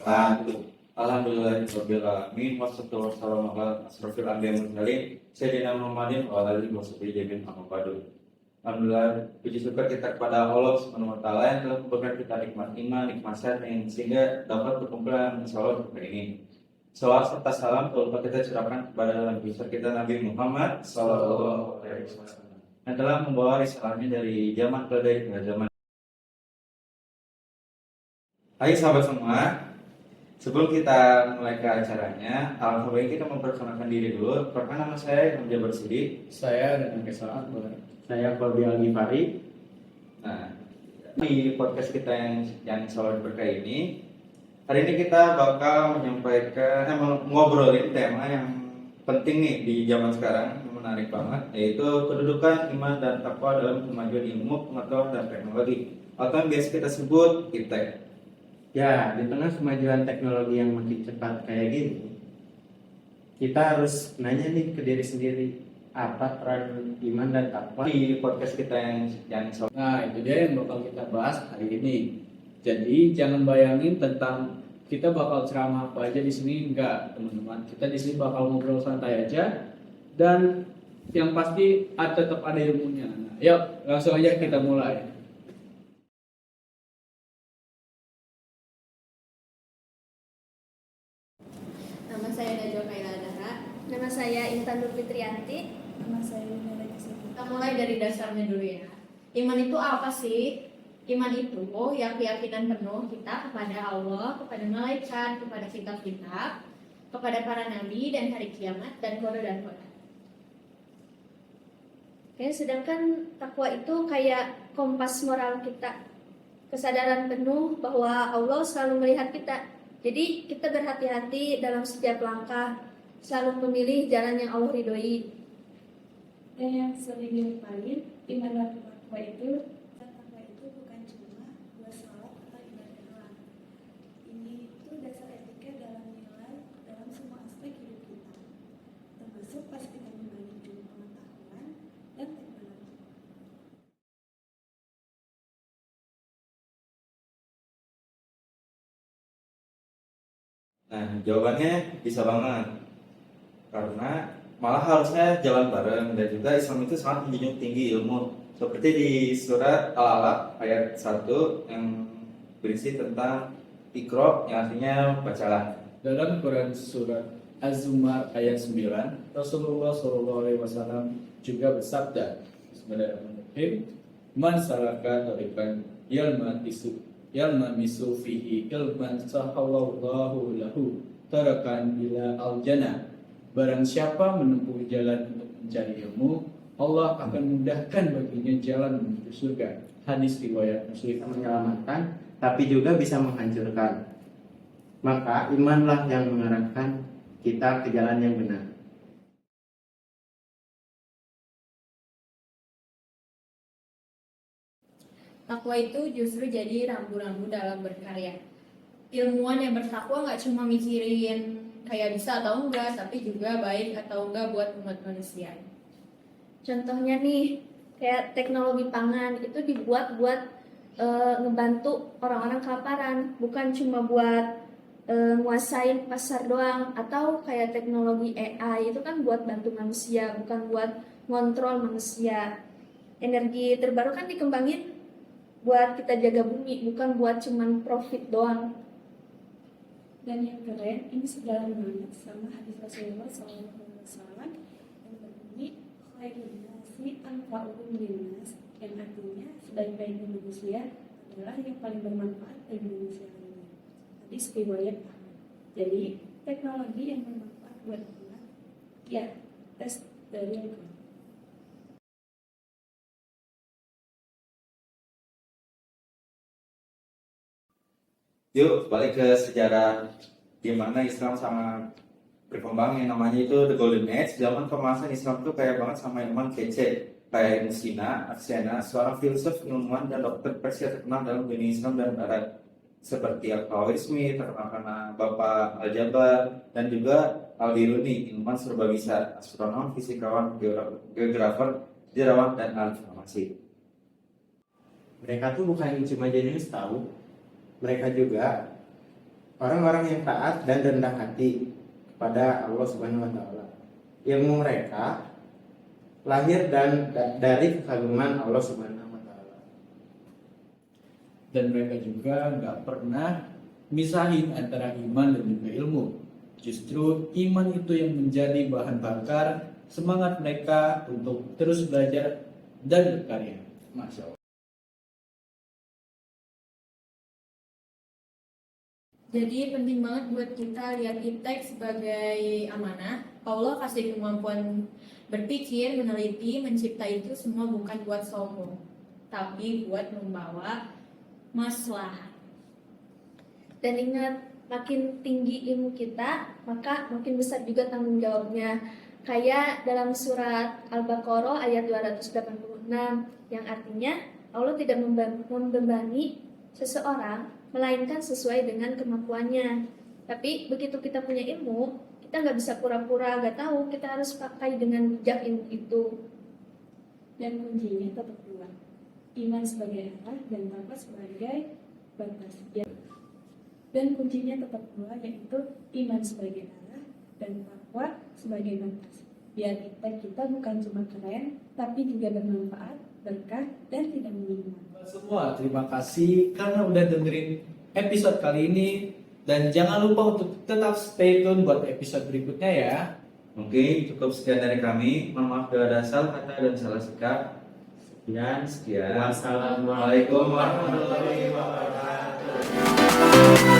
wabarakatuh. Alhamdulillahirabbil alamin wassalatu wassalamu ala asrofil anbiya'i wal mursalin sayyidina Muhammadin wa ala alihi washabihi ajmain amma ba'du. Alhamdulillah, puji syukur kita kepada Allah Subhanahu wa taala yang telah memberikan kita nikmat iman, nikmat sehat yang sehingga dapat berkumpul dalam salat seperti ini. Salawat serta salam telah kita curahkan kepada nabi besar kita Nabi Muhammad sallallahu alaihi wasallam yang telah membawa risalahnya dari zaman ke zaman. Hai sahabat semua, sebelum kita mulai ke acaranya, alangkah baik kita memperkenalkan diri dulu. Perkenalkan nama saya Hamzah Bersidi. Saya dengan Kesal Akbar. Saya Kolbi Al-Ghifari. Nah, di podcast kita yang selalu berkah ini, hari ini kita bakal menyampaikan, ngobrolin tema yang penting nih di zaman sekarang, yang menarik banget, yaitu kedudukan iman dan takwa dalam kemajuan ilmu, pengetahuan dan teknologi, atau yang biasa kita sebut iptek. Ya, di tengah kemajuan teknologi yang makin cepat kayak gini, kita harus nanya nih ke diri sendiri, apa peran iman dan takwa Di podcast kita yang selalu Nah, itu dia yang bakal kita bahas hari ini. Jadi jangan bayangin tentang kita bakal ceramah apa aja di sini, enggak, teman-teman. Kita di sini bakal ngobrol santai aja dan yang pasti tetap ada ilmunya. Nah, yuk langsung aja kita mulai. Nama saya Najwa Kaila Dara. Nama saya Intan Nur Fitrianti. Nama saya Nela Jessica. Kita mulai dari dasarnya dulu ya. Iman itu apa sih? Iman itu yang keyakinan penuh kita kepada Allah, kepada malaikat, kepada kitab-kitab, kepada para nabi dan hari kiamat dan qada dan qadar. Oke, sedangkan takwa itu kayak kompas moral kita. Kesadaran penuh bahwa Allah selalu melihat kita. Jadi kita berhati-hati dalam setiap langkah, selalu memilih jalan yang Allah ridhoi. Dan yang sering dilupain, iman dan takwa itu bukan cuma buat salat atau ibadah doang. Ini itu dasar etika dalam nilai dalam semua aspek hidup kita, termasuk pas kita membagi ilmu pengetahuan dan teknologi. Nah, jawabannya bisa banget. Karena malah harusnya jalan bareng, dan juga Islam itu sangat menjunjung tinggi ilmu. Seperti di surat Al-Alaq ayat 1 yang berisi tentang Iqra, yang artinya bacalah. Dalam Quran surat Az-Zumar ayat 9, Rasulullah SAW juga bersabda, Bismillahirrahmanirrahim, Man salaka tariqan yalmamisu fihi ilman sahallallahu lahu tarakan bila al-jannah. Barang siapa menempuh jalan untuk mencari ilmu, Allah akan mudahkan baginya jalan menuju surga. Hadis riwayat Muslim. menyelamatkan, tapi juga bisa menghancurkan. Maka imanlah yang mengarahkan kita ke jalan yang benar. Takwa itu justru jadi rambu-rambu dalam berkarya. Ilmuwan yang bertakwa nggak cuma mikirin kayak bisa atau enggak, tapi juga baik atau enggak buat umat manusia. Contohnya nih, kayak teknologi pangan itu dibuat buat ngebantu orang-orang kelaparan, bukan cuma buat nguasain pasar doang. Atau kayak teknologi AI itu kan buat bantu manusia, bukan buat ngontrol manusia. Energi terbarukan dikembangin buat kita jaga bumi, bukan buat cuman profit doang. Dan yang keren, ini sejalan banget sama hadis Rasulullah SAW yang berbunyi khairun nasi anfa'uhum linnas, yang artinya sebaik-baiknya manusia adalah yang paling bermanfaat bagi manusia lainnya. Hadis riwayat Ahmad. Jadi teknologi yang bermanfaat buat umat, ya tes dari Al-Quran. Yuk balik ke sejarah di mana Islam sangat berkembang, yang namanya itu The Golden Age. Zaman kemasan Islam tuh kayak banget sama ilmuwan kece kayak Ibnu Sina, Avicenna, seorang filsuf, ilmuwan dan dokter Persia terkenal dalam dunia Islam dan Barat, seperti Al-Khawarizmi terkenal karena Bapak Al-Jabar, dan juga Al-Biruni, ilmuwan serbagisa, astronom, fisikawan, geografer, sejarawan, dan ahli farmasi. Mereka tuh bukan cuma jenius tahu, mereka juga orang-orang yang taat dan rendah hati kepada Allah Subhanahu wa taala. Ilmu mereka lahir dari kekaguman Allah Subhanahu wa taala. Dan mereka juga nggak pernah misahin antara iman dan juga ilmu. Justru iman itu yang menjadi bahan bakar semangat mereka untuk terus belajar dan berkarya. Masya Allah. Jadi penting banget buat kita lihat iptek sebagai amanah. Allah kasih kemampuan berpikir, meneliti, mencipta itu semua bukan buat sombong, tapi buat membawa maslahat. Dan ingat, makin tinggi ilmu kita, maka makin besar juga tanggung jawabnya. Kayak dalam surat Al-Baqarah ayat 286 yang artinya Allah tidak membebani seseorang melainkan sesuai dengan kemampuannya. Tapi begitu kita punya ilmu, kita nggak bisa pura-pura nggak tahu, kita harus pakai dengan bijak ilmu itu. Dan kuncinya tetap dua, iman sebagai arah dan takwa sebagai batas. Dan kuncinya tetap dua, yaitu iman sebagai arah dan takwa sebagai batas. Biar kita bukan cuma keren, tapi juga bermanfaat, berkah, dan tidak menyinggung. Semua terima kasih karena udah dengerin episode kali ini, dan jangan lupa untuk tetap stay tune buat episode berikutnya ya. Oke, cukup sekian dari kami. Mohon maaf bila ada salah kata dan salah sikap. Sekian. Sekian. Wassalamualaikum Waalaikumsalam warahmatullahi wabarakatuh.